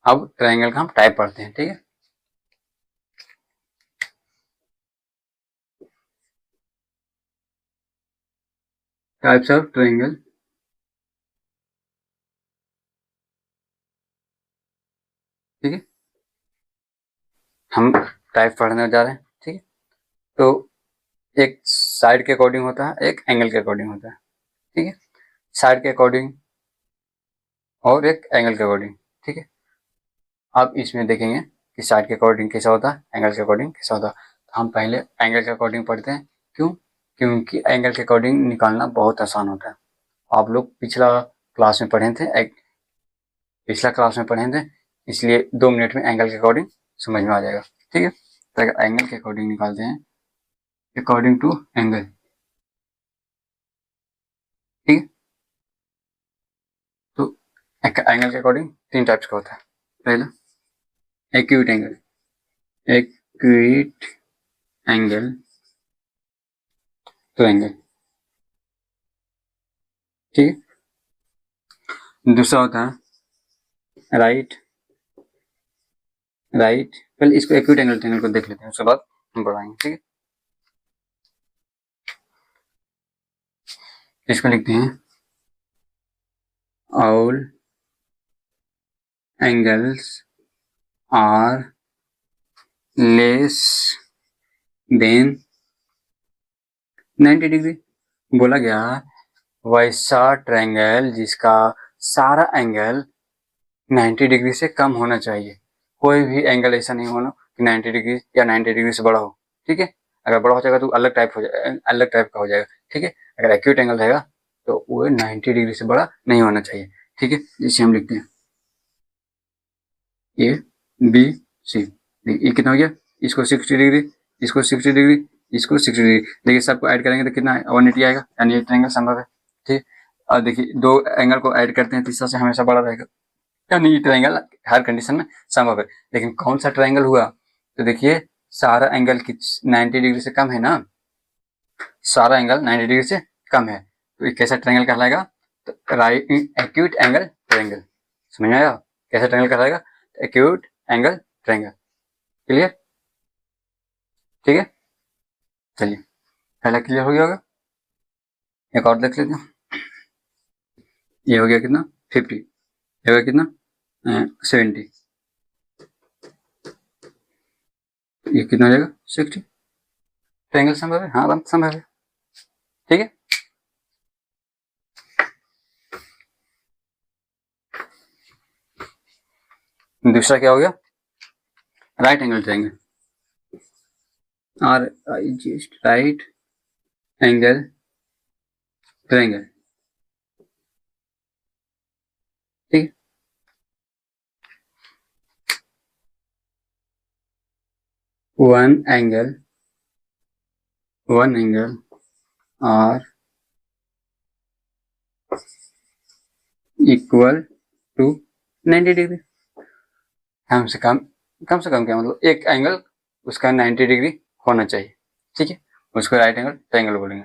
अब ट्रायंगल का हम टाइप पढ़ते हैं, ठीक है। टाइप्स ऑफ ट्रायंगल, ठीक है, हम टाइप पढ़ने जा रहे हैं, ठीक है। तो एक साइड के अकॉर्डिंग होता है, एक एंगल के अकॉर्डिंग होता है, ठीक है। साइड के अकॉर्डिंग और एक एंगल के अकॉर्डिंग, ठीक है। अब इसमें देखेंगे कि साइड के अकॉर्डिंग कैसा होता है, एंगल के अकॉर्डिंग कैसा होता है। तो हम पहले एंगल के अकॉर्डिंग पढ़ते हैं। क्यों? क्योंकि एंगल के अकॉर्डिंग निकालना बहुत आसान होता है। आप लोग पिछला क्लास में पढ़े थे, पिछला क्लास में पढ़े थे, इसलिए 2 मिनट में एंगल के अकॉर्डिंग समझ में आ जाएगा, ठीक है। तो अगर एंगल के अकॉर्डिंग निकालते हैं, अकॉर्डिंग टू एंगल, ठीक है। तो एंगल के अकॉर्डिंग 3 टाइप्स का होता है। पहला एक्यूट एंगल, एक्यूट एंगल तो एंगल, ठीक है। दूसरा होता है राइट पहले इसको एक्यूट एंगल को देख लेते हैं, उसके बाद हम बढ़ाएंगे, ठीक है। इसको लिखते हैं all angles are less than 90 degree. बोला गया वैसा ट्रायंगल जिसका सारा एंगल 90 डिग्री से कम होना चाहिए। कोई भी एंगल ऐसा नहीं होना कि 90 डिग्री या 90 डिग्री से बड़ा हो, ठीक है। अगर बड़ा हो जाएगा तो अलग टाइप का हो जाएगा, ठीक है। अगर एक्यूट एंगल रहेगा तो वो 90 डिग्री से बड़ा नहीं होना चाहिए, ठीक है। इसे हम लिखते हैं ए बी सी। ये कितना हो गया? इसको 60 डिग्री, इसको 60 डिग्री, इसको 60 डिग्री। देखिए सबको ऐड करेंगे तो कितना 180 आएगा, यानी ये ट्रायंगल संभव है, ठीक। और देखिए 2 एंगल को ऐड करते हैं, तीसरा से हमेशा बड़ा रहेगा, यानी ये ट्रायंगल हर कंडीशन में संभव है। लेकिन कौन सा ट्रायंगल हुआ? तो देखिए सारा एंगल 90 डिग्री से कम है ना, सारा एंगल 90 डिग्री से कम है, तो ये कैसा ट्रायंगल कहलाएगा? तो राइट एक्यूट एंगल ट्रायंगल। समझ में आया कैसा ट्रायंगल कहलाएगा? Acute angle triangle. क्लियर? ठीक है, चलिए पहला क्लियर हो गया होगा। एक और देख लेते हैं। ये हो गया कितना 50, ये हो गया कितना 70, ये कितना हो जाएगा 60। ट्रायंगल संभव है, हाँ संभव है, ठीक है। दूसरा क्या हो गया? Right angle triangle, are I just right angle triangle, ठीक है। One angle are equal to 90 degree. कम से कम क्या मतलब एक एंगल उसका 90 डिग्री होना चाहिए, ठीक है। उसको राइट एंगल ट्रायंगल बोलेंगे,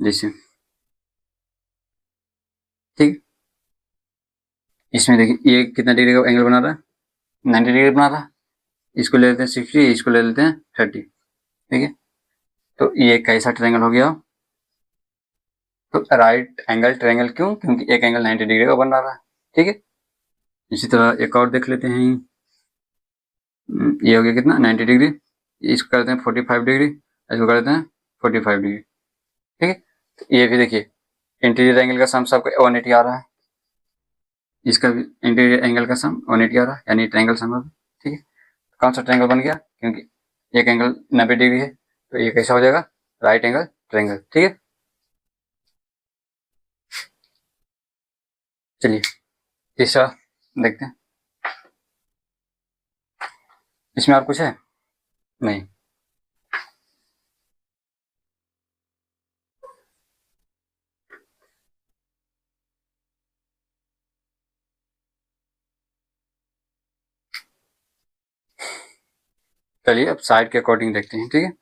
जैसे ठीक। इसमें देखिए ये कितना डिग्री का एंगल बना रहा है? 90 डिग्री बना रहा है। इसको ले लेते हैं 60, इसको ले लेते हैं 30, ठीक है। तो ये कैसा ट्रायंगल हो गया? तो राइट एंगल ट्रायंगल। क्यों? क्योंकि एक एंगल 90 डिग्री का बन रहा है, ठीक है। इसी तरह एक और देख लेते हैं। ये हो गया कितना 90 डिग्री, इसको करते हैं 45 डिग्री, इसको करते हैं 45 डिग्री, ठीक है। तो ये भी देखिए इंटीरियर एंगल का सम सबका 180 आ रहा है, इसका भी इंटीरियर एंगल का सम 180 आ रहा है, यानी ट्रायंगल संभव है, ठीक है। कौन सा ट्रायंगल बन गया? क्योंकि एक एंगल 90 डिग्री है, तो ये कैसा हो जाएगा? राइट एंगल ट्रायंगल, ठीक है। चलिए तीसरा देखते हैं। इसमें और कुछ है? नहीं। चलिए अब साइड के अकॉर्डिंग देखते हैं, ठीक है।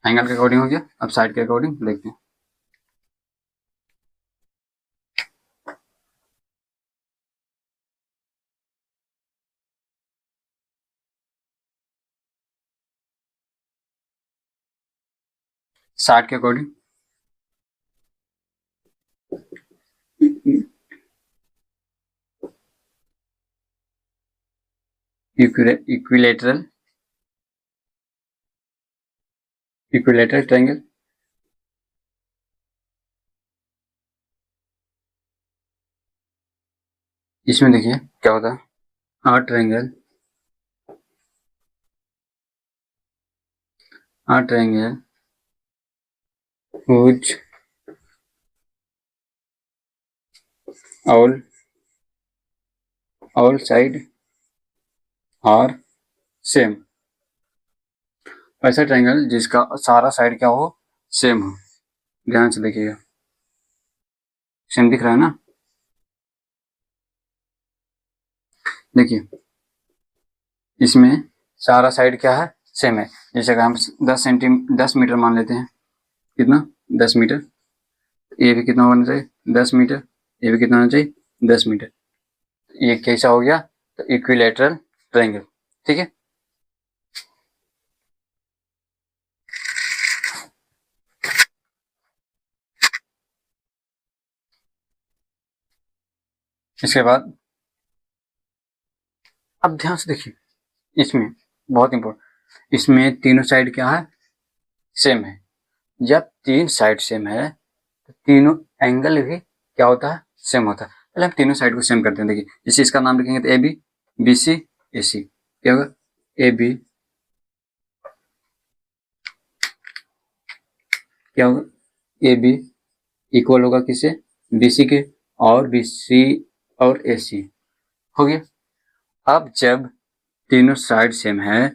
एंगल के अकॉर्डिंग हो गया, अब साइड के अकॉर्डिंग देखते हैं। 60 के अकॉर्डिंग इक्विलेटरल ट्रायंगल। इसमें देखिए क्या होता है, are triangle whose all side are same. ऐसा ट्रायंगल जिसका सारा साइड क्या हो, सेम हो। ध्यान से देखिएगा, सेम दिख रहा है ना। देखिए इसमें सारा साइड क्या है, सेम है। जैसे अगर हम 10 मीटर मान लेते हैं, कितना 10 मीटर, ये भी कितना होना चाहिए 10 मीटर, ये भी कितना होना चाहिए 10 मीटर। ये कैसा हो गया, तो इक्विलेटरल ट्रायंगल। ठीक है, इसके बाद अब ध्यान से देखिए, इसमें बहुत इंपॉर्टेंट, इसमें तीनों साइड क्या है, सेम है। जब तीन साइड सेम है तो तीनों एंगल भी क्या होता है, सेम होता है। पहले हम तीनों साइड को सेम करते हैं। देखिए जैसे इसका नाम लिखेंगे तो ए बी, बी सी, ए सी, क्या होगा, ए बी क्या होगा, ए बी इक्वल होगा किसे, बी सी के, और बी सी और ए सी हो गया। अब जब तीनों साइड सेम है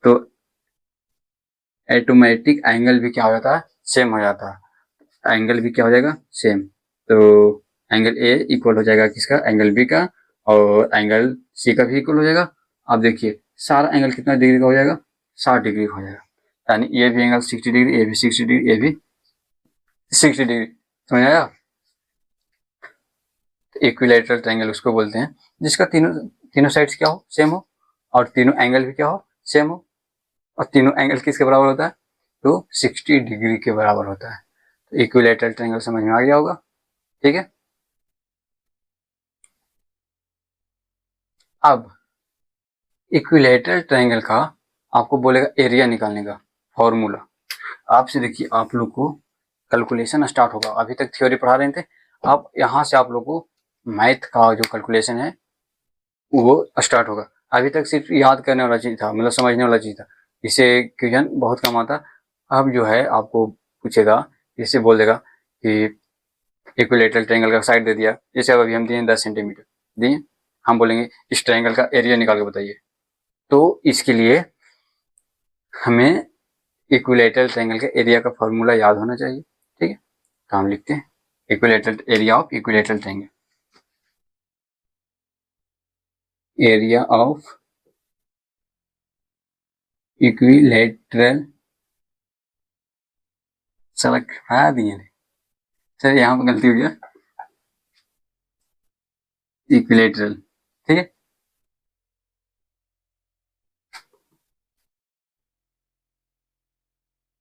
तो ऑटोमेटिक एंगल भी क्या हो जाता है, सेम हो जाता है। एंगल भी क्या हो जाएगा, सेम। तो एंगल ए इक्वल हो जाएगा किसका, एंगल बी का, और एंगल सी का भी इक्वल हो जाएगा। अब देखिए सारा एंगल कितना डिग्री का हो जाएगा, 60 डिग्री का हो जाएगा। यानी ये भी एंगल 60 डिग्री, ये भी 60 डिग्री, ये भी 60 डिग्री। समझ आया। इक्विलेटरल ट्रायंगल उसको बोलते हैं जिसका तीनों तीनों साइड्स क्या हो, सेम हो, और तीनों एंगल भी क्या हो, सेम हो। और तीनों एंगल किसके बराबर होता है, तो 60 डिग्री के बराबर होता है। तो इक्विलेटरल ट्रायंगल समझ में आ गया होगा। ठीक है, अब इक्विलेटरल ट्रायंगल का आपको बोलेगा एरिया निकालने का फॉर्मूला। आपसे देखिए, आप लोग को कैलकुलेशन स्टार्ट होगा। अभी तक थ्योरी पढ़ा रहे थे, अब यहाँ से आप लोग को मैथ का जो कैलकुलेशन है वो स्टार्ट होगा। अभी तक सिर्फ याद करने वाला चीज था, मतलब समझने वाला चीज था, इससे क्वेश्चन बहुत कम आता। अब जो है आपको पूछेगा, इससे बोल देगा कि इक्विलेटरल ट्रायंगल का साइड दे दिया, जैसे अब अभी हम दिए 10 सेंटीमीटर दिए, हम बोलेंगे इस ट्रायंगल का एरिया निकाल के बताइए। तो इसके लिए हमें इक्विलेटरल ट्रायंगल के एरिया का फॉर्मूला याद होना चाहिए। ठीक है, तो हम लिखते हैं equilateral area of equilateral triangle, area of equilateral, सड़क खा दिए थे सर, यहाँ पर गलती हो गया, इक्विलेटरल। ठीक है,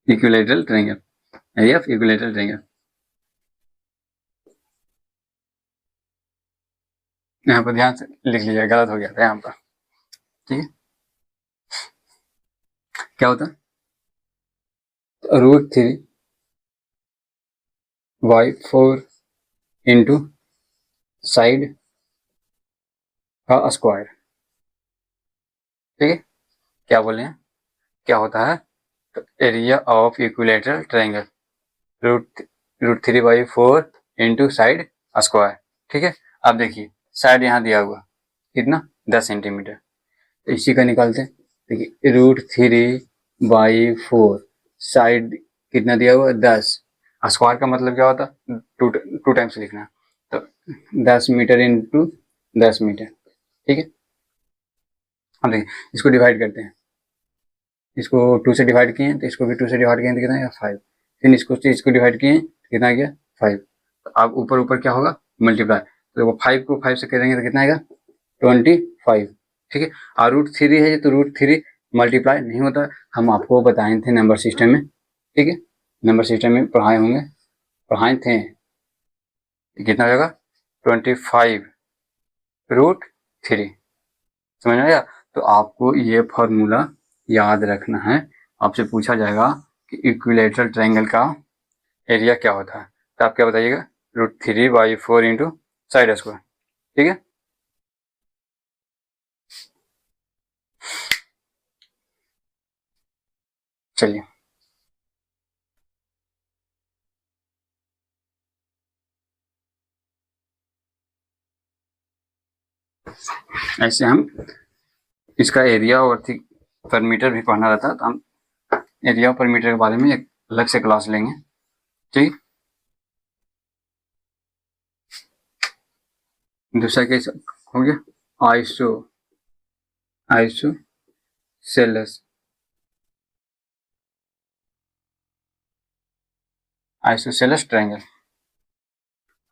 equilateral triangle, area of equilateral triangle. यहाँ पर ध्यान से लिख लीजिए, गलत हो गया था यहाँ पर। ठीक है, क्या होता है, √3/4 इंटू साइड का स्क्वायर। ठीक है, क्या बोले हैं, क्या होता है, तो area of equilateral triangle √3/4 into side square. ठीक है, अब देखिए साइड यहाँ दिया हुआ कितना, 10 सेंटीमीटर, तो इसी का निकालते हैं। देखिए √3/4 साइड कितना दिया हुआ, 10, स्क्वायर का मतलब क्या होता, टू टाइम्स लिखना, तो 10 मीटर इंटू 10 मीटर। ठीक है, अब देखिए इसको डिवाइड करते हैं, इसको 2 से डिवाइड किए तो इसको भी 2 से डिवाइड किए तो कितना आएगा 5, फिर इसको डिवाइड किए तो कितना आ गया 5। तो अब ऊपर ऊपर क्या होगा, मल्टीप्लाई, तो देखो 5 को 5 से करेंगे तो कितना आएगा 25। ठीक है, और √3 है तो √3 मल्टीप्लाई नहीं होता, हम आपको बताए थे नंबर सिस्टम में। ठीक है, नंबर सिस्टम में पढ़ाए होंगे, पढ़ाए थे। कितना हो जाएगा 25√3। समझ में आया? तो आपको ये फॉर्मूला याद रखना है। आपसे पूछा जाएगा कि इक्विलेटरल ट्रायंगल का एरिया क्या होता है, तो आप क्या बताइएगा, √3/4 इंटू साइड स्क्वायर। ठीक है, चलिए ऐसे हम इसका एरिया और पर मीटर भी पढ़ना रहता है, तो हम एरिया पर मीटर के बारे में एक अलग से क्लास लेंगे। ठीक, दूसरा केस हो गया isosceles isosceles triangle.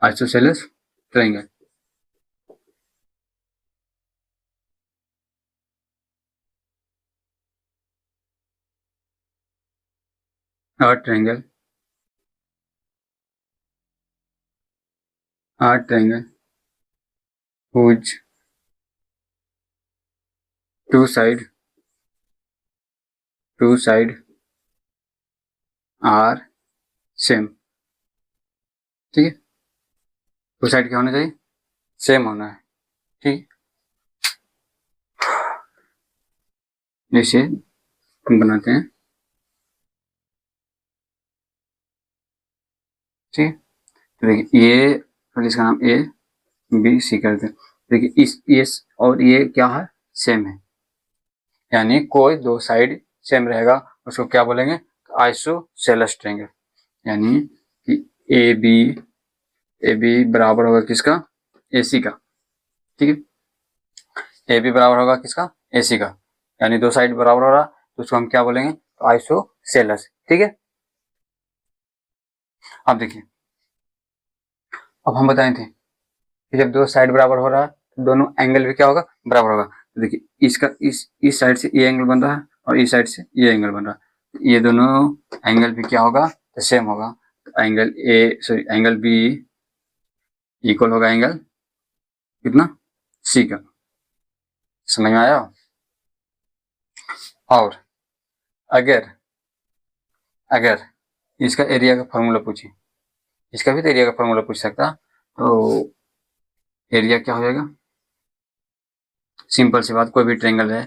Isosceles triangle और triangle whose two side are same। ठीक है, टू साइड क्या होना चाहिए, सेम होना है। ठीक, जैसे हम बनाते हैं। ठीक, तो देखिए ये, फिर इसका नाम ए बी सी करते हैं। देखिए इस और ये क्या है, सेम है, यानी कोई दो साइड सेम रहेगा, उसको क्या बोलेंगे, आइसोसेलेस ट्रायंगल। यानी कि ए बी बराबर होगा किसका, ए सी का। ठीक है, ए बी बराबर होगा किसका, ए सी का, यानी दो साइड बराबर हो रहा, तो उसको हम क्या बोलेंगे, आइसोसेलेस। ठीक है, अब देखिए, अब हम बताए थे कि जब दो साइड बराबर हो रहा है तो दोनों एंगल भी क्या होगा, बराबर होगा। तो देखिए इसका इस साइड से ये एंगल बन रहा है और इस साइड से ये एंगल बन रहा है, ये दोनों एंगल भी क्या होगा, तो सेम होगा। तो एंगल बी इक्वल होगा एंगल कितना, सी का। समझ में आया? और अगर अगर इसका एरिया का फॉर्मूला पूछे, इसका भी तो एरिया का फॉर्मूला पूछ सकता, तो एरिया क्या हो जाएगा, सिंपल सी बात, कोई भी ट्रायंगल है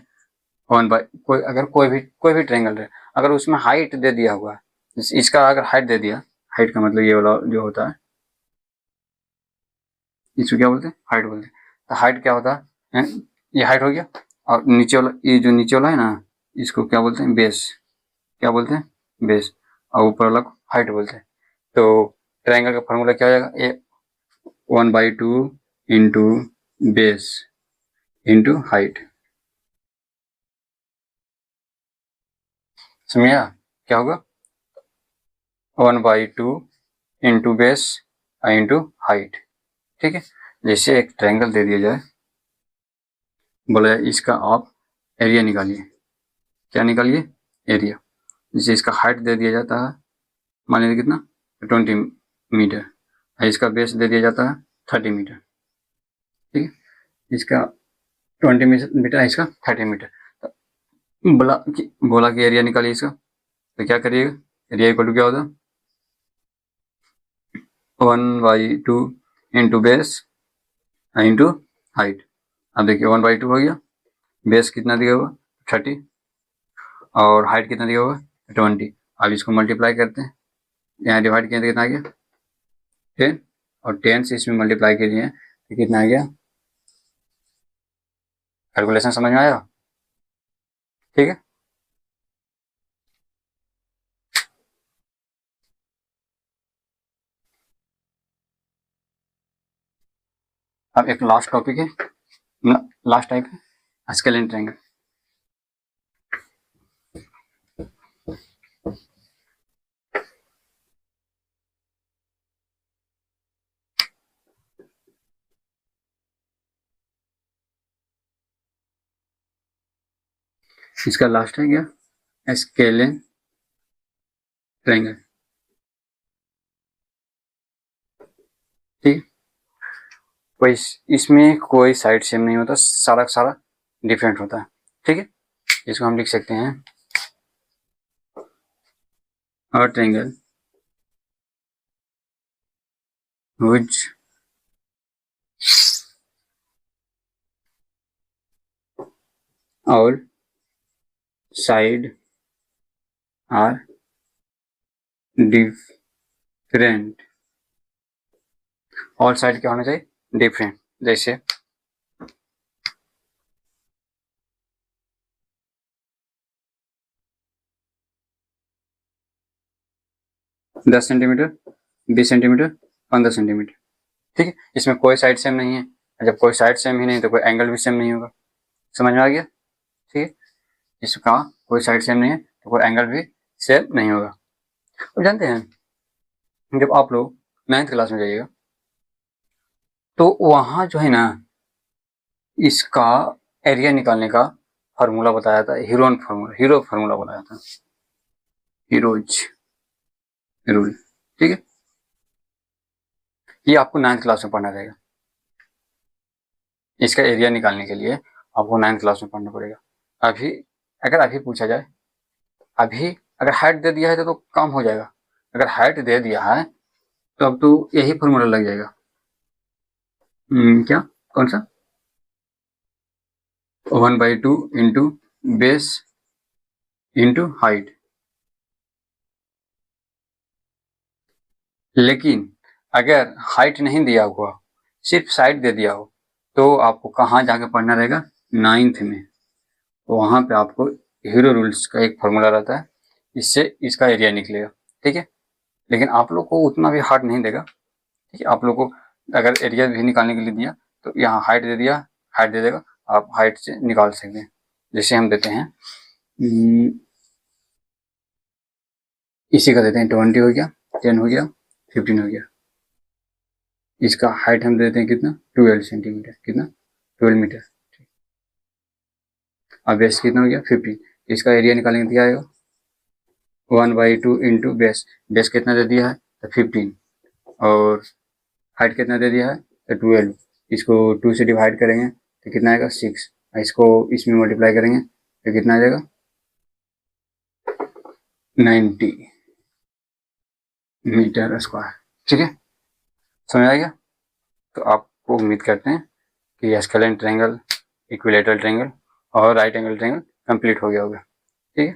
वन बाई कोई, अगर कोई भी ट्रायंगल है, अगर उसमें हाइट दे दिया हुआ है, इसका अगर हाइट दे दिया, हाइट का मतलब ये वाला जो होता है, इसको क्या बोलते हैं, हाइट बोलते हैं। तो हाइट क्या होता है, ये हाइट हो गया, और नीचे वाला, ये जो नीचे वाला है ना, इसको क्या बोलते हैं, बेस। क्या बोलते हैं, बेस। और ऊपर वाला को हाइट बोलते हैं। तो ट्रायंगल का फॉर्मूला क्या हो जाएगा, ए 1/2 इंटू बेस इंटू हाइट। समझा, क्या होगा, 1/2 इंटू बेस इंटू हाइट। ठीक है, जैसे एक ट्रायंगल दे दिया जाए, बोला जाए इसका आप एरिया निकालिए। क्या निकालिए, एरिया। जैसे इसका हाइट दे दिया जाता है, मान लीजिए कितना, 20 मीटर, और इसका बेस दे दिया जाता है 30 मीटर। ठीक है, इसका 20 मीटर है, इसका 30 मीटर। तो बोला कि एरिया निकालिए इसका, तो क्या करिएगा, एरिया इक्वल टू क्या होता है, 1/2 इंटू बेस इंटू हाइट। अब देखिए 1/2 हो गया, बेस कितना दिया हुआ 30, और हाइट कितना दिया हुआ 20। अब इसको मल्टीप्लाई करते हैं, यहाँ डिवाइड किया तो कितना आ गया 10, और 10 से इसमें मल्टीप्लाई कीजिए तो कितना आ गया, कैलकुलेशन समझ में आया? ठीक है, अब एक लास्ट टॉपिक है, लास्ट टाइप है स्केलिन ट्रायंगल। इसका लास्ट है क्या, स्केलिन ट्रायंगल। कोई इसमें कोई साइड सेम नहीं होता, सारा का सारा डिफरेंट होता है। ठीक है, इसको हम लिख सकते हैं a triangle which all side are different। All side क्या होना चाहिए, डिफरेंट। जैसे 10 सेंटीमीटर, 20 सेंटीमीटर, 15 सेंटीमीटर। ठीक है, इसमें कोई साइड सेम नहीं है। जब कोई साइड सेम ही नहीं तो कोई एंगल भी सेम नहीं होगा। समझ में आ गया? ठीक है, इसका कोई साइड सेम नहीं है तो कोई एंगल भी सेम नहीं होगा। तो जानते हैं, जब आप लोग 9th क्लास में जाइएगा तो वहां जो है ना, इसका एरिया निकालने का फार्मूला बताया था, हीरो फार्मूला बताया था, हीरोज रूल। ठीक है, ये आपको 9th क्लास में पढ़ना रहेगा। इसका एरिया निकालने के लिए आपको 9th क्लास में पढ़ना पड़ेगा। अभी अगर अभी पूछा जाए, अभी अगर हाइट दे दिया है तो काम हो जाएगा। अगर हाइट दे दिया है तो अब तो यही फॉर्मूला लग जाएगा। क्या, कौन सा? 1/2 इंटू बेस इंटू हाइट। लेकिन अगर हाइट नहीं दिया हुआ, सिर्फ साइड दे दिया हो, तो आपको कहाँ जाके पढ़ना रहेगा, 9th में। तो वहां पे आपको हीरो रूल्स का एक फॉर्मूला रहता है, इससे इसका एरिया निकलेगा। ठीक है, लेकिन आप लोग को उतना भी हार्ड नहीं देगा। ठीक है, आप लोग को अगर एरिया भी निकालने के लिए दिया तो यहाँ हाइट दे दिया, हाइट दे देगा, आप हाइट से निकाल सकते हैं। जैसे हम देते हैं, इसी का देते हैं 20 हो गया, 10 हो गया, 15 हो गया। इसका हाइट हम देते हैं कितना, 12 सेंटीमीटर, कितना, 12 मीटर। अब बेस कितना हो गया, 15। इसका एरिया निकालेंगे तो क्या आएगा, 1/2 इंटू बेस। बेस कितना दे दिया है तो 15, और हाइट कितना दे दिया है तो 12। इसको 2 से डिवाइड करेंगे तो कितना आएगा, 6। इसको इसमें मल्टीप्लाई करेंगे तो कितना आ जाएगा, 90 मीटर स्क्वायर। ठीक है, समझ आ गया? तो आपको उम्मीद करते हैं कि स्केलेन ट्रायंगल, इक्विलेटरल ट्रायंगल और राइट एंगल ट्रायंगल कंप्लीट हो गया होगा। ठीक है।